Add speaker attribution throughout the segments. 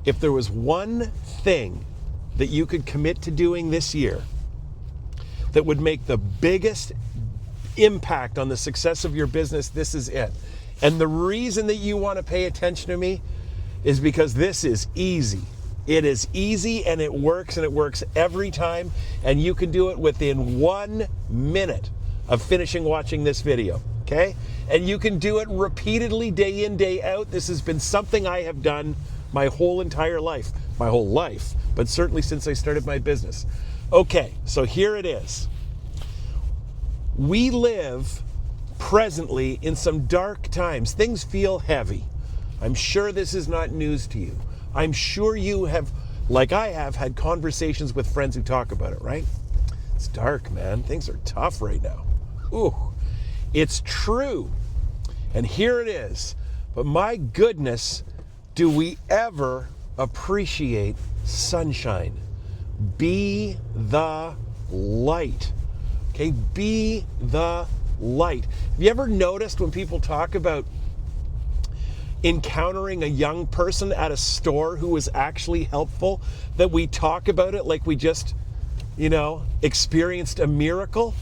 Speaker 1: if there was one thing that you could commit to doing this year that would make the biggest impact on the success of your business, this is it. And the reason that you want to pay attention to me is because this is easy. It is easy and it works every time, and you can do it within 1 minute of finishing watching this video, okay? And you can do it repeatedly, day in, day out. This has been something I have done my whole entire life, but certainly since I started my business. Okay, so here it is. We live presently in some dark times. Things feel heavy. I'm sure this is not news to you. I'm sure you have, like I have, had conversations with friends who talk about it, right? It's dark, man. Things are tough right now. Ooh, it's true. And here it is. But my goodness, do we ever appreciate sunshine? Be the light. Okay, be the light. Have you ever noticed when people talk about encountering a young person at a store who was actually helpful, that we talk about it like we just, experienced a miracle?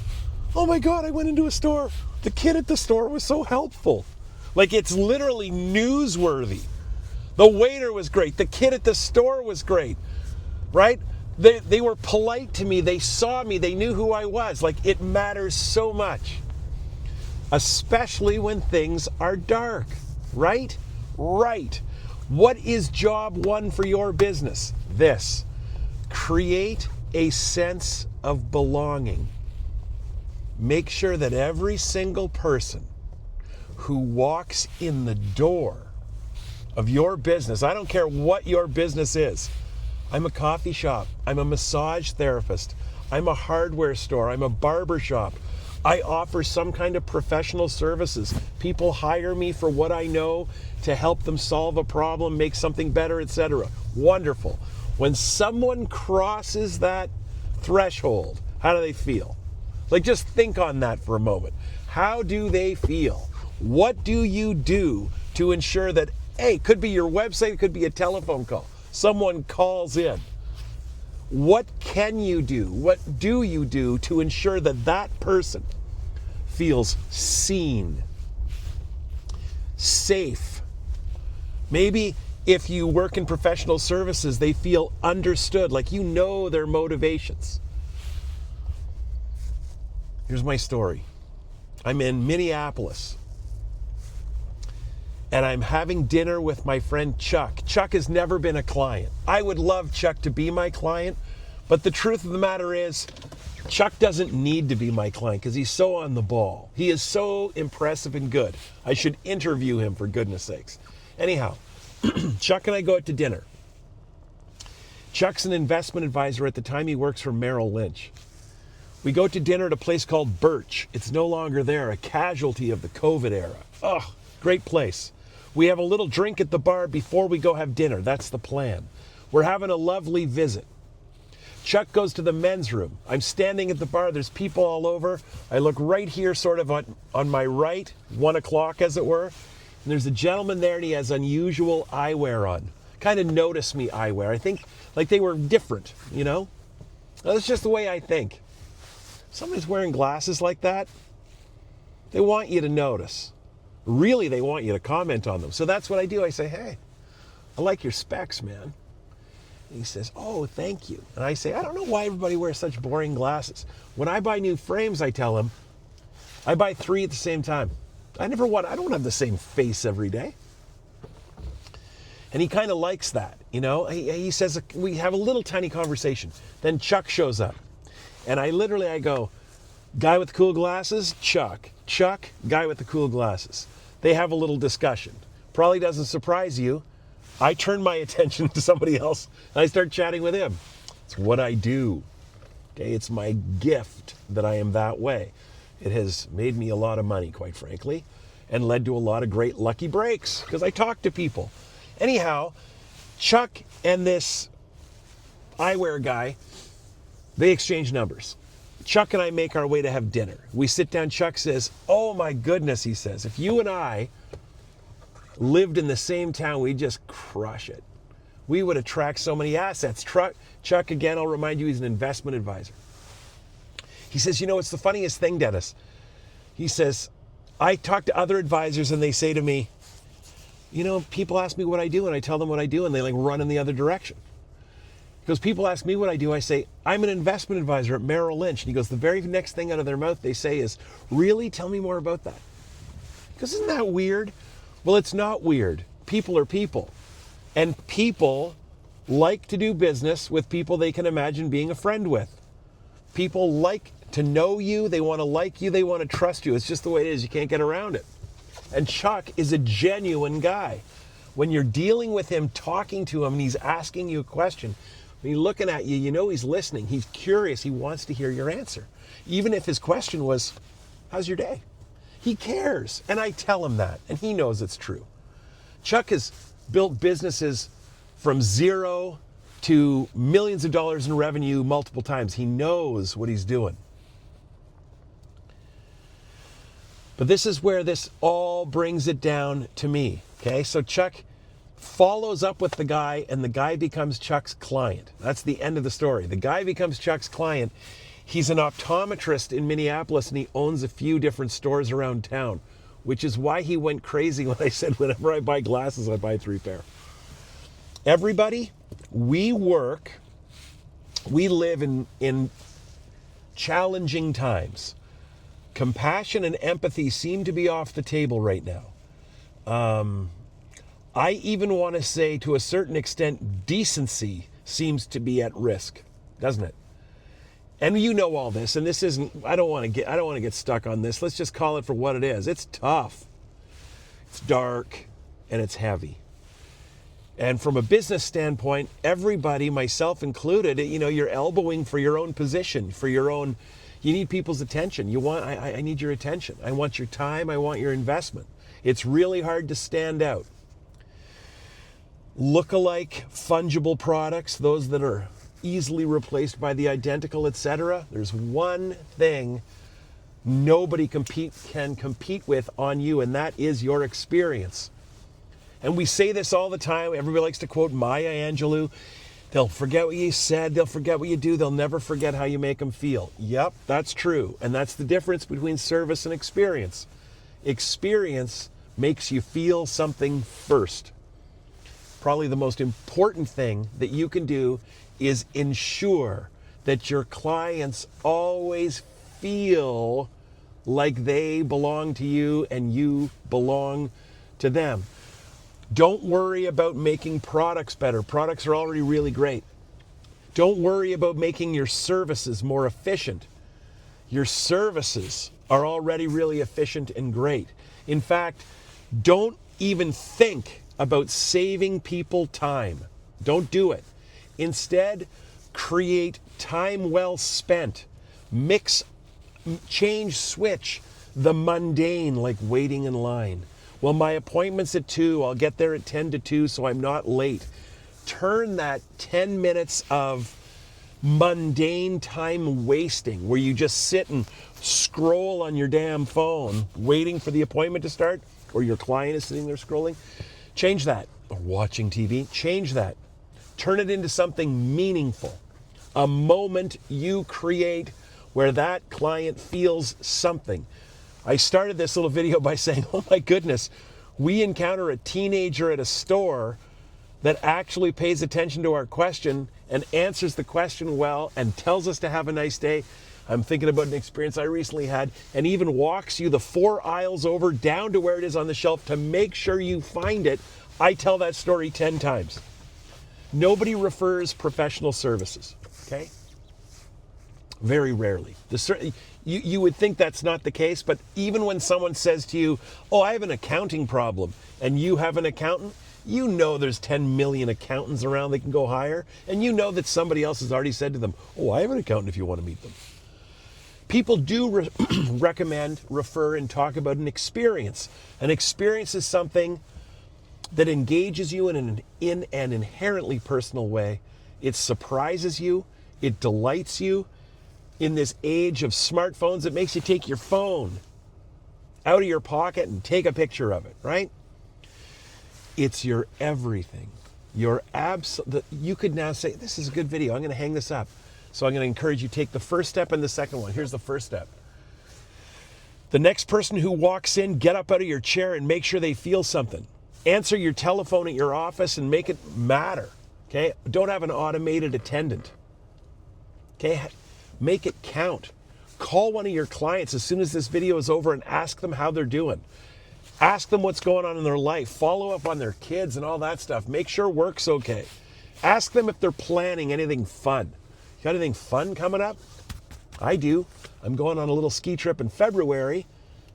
Speaker 1: Oh my God, I went into a store. The kid at the store was so helpful. Like, it's literally newsworthy. The waiter was great. The kid at the store was great, right? They were polite to me. They saw me. They knew who I was. Like, it matters so much, especially when things are dark, right? Right. What is job one for your business? This. Create a sense of belonging. Make sure that every single person who walks in the door of your business, I don't care what your business is. I'm a coffee shop. I'm a massage therapist. I'm a hardware store. I'm a barber shop. I offer some kind of professional services. People hire me for what I know to help them solve a problem, make something better, etc. Wonderful. When someone crosses that threshold, how do they feel? Like, just think on that for a moment. How do they feel? What do you do to ensure that, hey, it could be your website, it could be a telephone call. Someone calls in. What can you do? What do you do to ensure that that person feels seen, safe? Maybe if you work in professional services, they feel understood, like you know their motivations. Here's my story. I'm in Minneapolis, and I'm having dinner with my friend Chuck. Chuck has never been a client. I would love Chuck to be my client, but the truth of the matter is, Chuck doesn't need to be my client because he's so on the ball. He is so impressive and good. I should interview him, for goodness sakes. Anyhow, Chuck and I go out to dinner. Chuck's an investment advisor. At the time, he works for Merrill Lynch. We go to dinner at a place called Birch. It's no longer there, a casualty of the COVID era. Oh, great place. We have a little drink at the bar before we go have dinner. That's the plan. We're having a lovely visit. Chuck goes to the men's room. I'm standing at the bar. There's people all over. I look right here, sort of on my right, 1 o'clock as it were. And there's a gentleman there, and he has unusual eyewear on. Kind of notice me eyewear. I think like they were different, That's just the way I think. Somebody's wearing glasses like that, they want you to notice. Really, they want you to comment on them. So that's what I do. I say, hey, I like your specs, man. And he says, oh, thank you. And I say, I don't know why everybody wears such boring glasses. When I buy new frames, I tell him, I buy 3 at the same time. I don't have the same face every day. And he kind of likes that, He says, we have a little tiny conversation. Then Chuck shows up. And I go, guy with the cool glasses, Chuck. Chuck, guy with the cool glasses. They have a little discussion. Probably doesn't surprise you. I turn my attention to somebody else and I start chatting with him. It's what I do. Okay, it's my gift that I am that way. It has made me a lot of money, quite frankly, and led to a lot of great lucky breaks because I talk to people. Anyhow, Chuck and this eyewear guy, they exchange numbers. Chuck and I make our way to have dinner. We sit down. Chuck says, oh my goodness, he says, if you and I lived in the same town, we'd just crush it. We would attract so many assets. Chuck, again, I'll remind you, he's an investment advisor. He says, you know, it's the funniest thing, Dennis. He says, I talk to other advisors and they say to me, you know, people ask me what I do and I tell them what I do and they like run in the other direction. Because people ask me what I do, I say, I'm an investment advisor at Merrill Lynch. And he goes, the very next thing out of their mouth they say is, really? Tell me more about that. Because isn't that weird? Well, it's not weird. People are people. And people like to do business with people they can imagine being a friend with. People like to know you, they want to like you, they want to trust you. It's just the way it is. You can't get around it. And Chuck is a genuine guy. When you're dealing with him, talking to him, and he's asking you a question, when he's looking at you, you know he's listening. He's curious. He wants to hear your answer. Even if his question was, how's your day? He cares. And I tell him that, and he knows it's true. Chuck has built businesses from zero to millions of dollars in revenue multiple times. He knows what he's doing. But this is where this all brings it down to me. Okay, so Chuck follows up with the guy and the guy becomes Chuck's client. That's the end of the story. The guy becomes Chuck's client. He's an optometrist in Minneapolis and he owns a few different stores around town, which is why he went crazy when I said, whenever I buy glasses, I buy 3 pair. Everybody, we live in challenging times. Compassion and empathy seem to be off the table right now. I even want to say, to a certain extent, decency seems to be at risk, doesn't it? And you know all this, and this isn't, I don't want to get stuck on this. Let's just call it for what it is. It's tough. It's dark and it's heavy. And from a business standpoint, everybody, myself included, you know, you're elbowing for your own position, for your own, you need people's attention. I need your attention. I want your time. I want your investment. It's really hard to stand out. Look-alike fungible products, those that are easily replaced by the identical, etc. There's one thing nobody can compete with on you, and that is your experience. And we say this all the time. Everybody likes to quote Maya Angelou. They'll forget what you said. They'll forget what you do. They'll never forget how you make them feel. Yep, that's true. And that's the difference between service and experience. Experience makes you feel something first. Probably the most important thing that you can do is ensure that your clients always feel like they belong to you and you belong to them. Don't worry about making products better. Products are already really great. Don't worry about making your services more efficient. Your services are already really efficient and great. In fact, don't even think about saving people time. Don't do it. Instead, create time well spent. Switch the mundane, like waiting in line. Well, my appointment's at 2. I'll get there at 10 to 2, so I'm not late. Turn that 10 minutes of mundane time wasting, where you just sit and scroll on your damn phone, waiting for the appointment to start, or your client is sitting there scrolling. Change that. Or watching TV. Change that. Turn it into something meaningful. A moment you create where that client feels something. I started this little video by saying, oh my goodness, we encounter a teenager at a store that actually pays attention to our question and answers the question well and tells us to have a nice day. I'm thinking about an experience I recently had, and even walks you the 4 aisles over down to where it is on the shelf to make sure you find it. I tell that story 10 times. Nobody refers professional services, okay? Very rarely. You would think that's not the case, but even when someone says to you, oh, I have an accounting problem, and you have an accountant, you know there's 10 million accountants around they can go hire, and you know that somebody else has already said to them, oh, I have an accountant if you want to meet them. People do recommend, refer, and talk about an experience. An experience is something that engages you in an inherently personal way. It surprises you. It delights you. In this age of smartphones, it makes you take your phone out of your pocket and take a picture of it, right? It's your everything. You could now say, this is a good video. I'm going to hang this up. So I'm going to encourage you to take the first step and the second one. Here's the first step. The next person who walks in, get up out of your chair and make sure they feel something. Answer your telephone at your office and make it matter. Okay? Don't have an automated attendant. Okay? Make it count. Call one of your clients as soon as this video is over and ask them how they're doing. Ask them what's going on in their life. Follow up on their kids and all that stuff. Make sure work's okay. Ask them if they're planning anything fun. You got anything fun coming up? I do. I'm going on a little ski trip in February.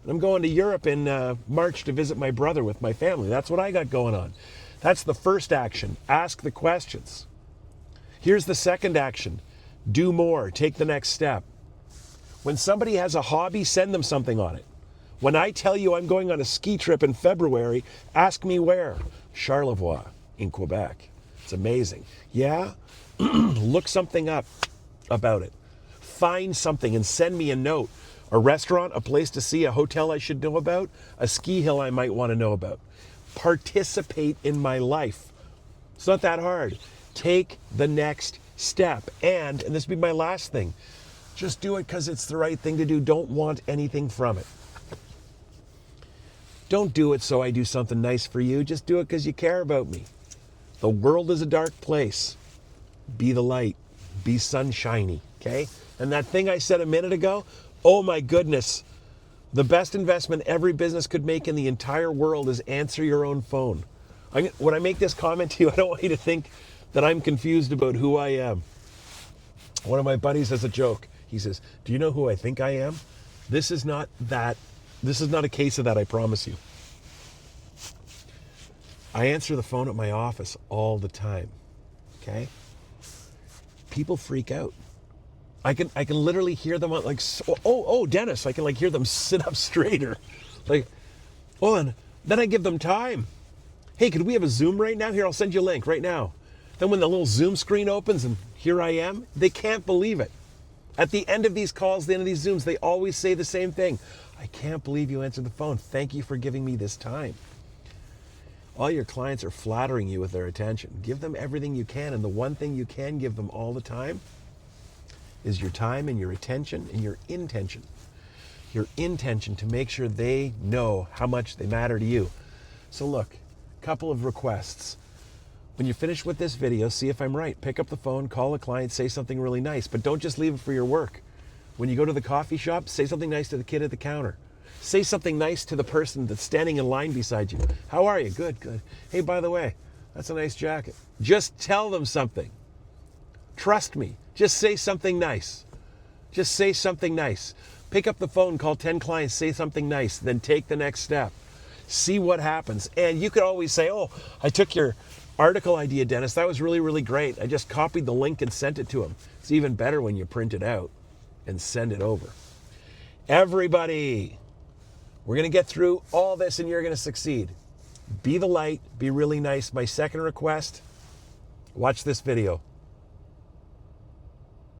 Speaker 1: And I'm going to Europe in March to visit my brother with my family. That's what I got going on. That's the first action. Ask the questions. Here's the second action. Do more. Take the next step. When somebody has a hobby, send them something on it. When I tell you I'm going on a ski trip in February, ask me where. Charlevoix in Quebec. It's amazing. Yeah? Look something up about it. Find something and send me a note. A restaurant, a place to see, a hotel I should know about, a ski hill I might want to know about. Participate in my life. It's not that hard. Take the next step. And this would be my last thing, just do it because it's the right thing to do. Don't want anything from it. Don't do it so I do something nice for you. Just do it because you care about me. The world is a dark place. Be the light. Be sunshiny, okay? And that thing I said a minute ago, oh my goodness. The best investment every business could make in the entire world is answer your own phone. When I make this comment to you, I don't want you to think that I'm confused about who I am. One of my buddies has a joke. He says, do you know who I think I am? This is not that. This is not a case of that, I promise you. I answer the phone at my office all the time, okay? People freak out. I can literally hear them like, oh, Dennis, I can like hear them sit up straighter. Like, oh, and then I give them time. Hey, could we have a Zoom right now? Here, I'll send you a link right now. Then when the little Zoom screen opens and here I am, they can't believe it. At the end of these calls, the end of these Zooms, they always say the same thing. I can't believe you answered the phone. Thank you for giving me this time. All your clients are flattering you with their attention. Give them everything you can, and the one thing you can give them all the time is your time and your attention and your intention. Your intention to make sure they know how much they matter to you. So look, a couple of requests. When you finish with this video, see if I'm right. Pick up the phone, call a client, say something really nice, but don't just leave it for your work. When you go to the coffee shop, say something nice to the kid at the counter. Say something nice to the person that's standing in line beside you. How are you? Good, good. Hey, by the way, that's a nice jacket. Just tell them something. Trust me. Just say something nice. Just say something nice. Pick up the phone, call 10 clients, say something nice, then take the next step. See what happens. And you could always say, oh, I took your article idea, Dennis. That was really, really great. I just copied the link and sent it to him. It's even better when you print it out and send it over. Everybody, we're going to get through all this and you're going to succeed. Be the light. Be really nice. My second request, watch this video.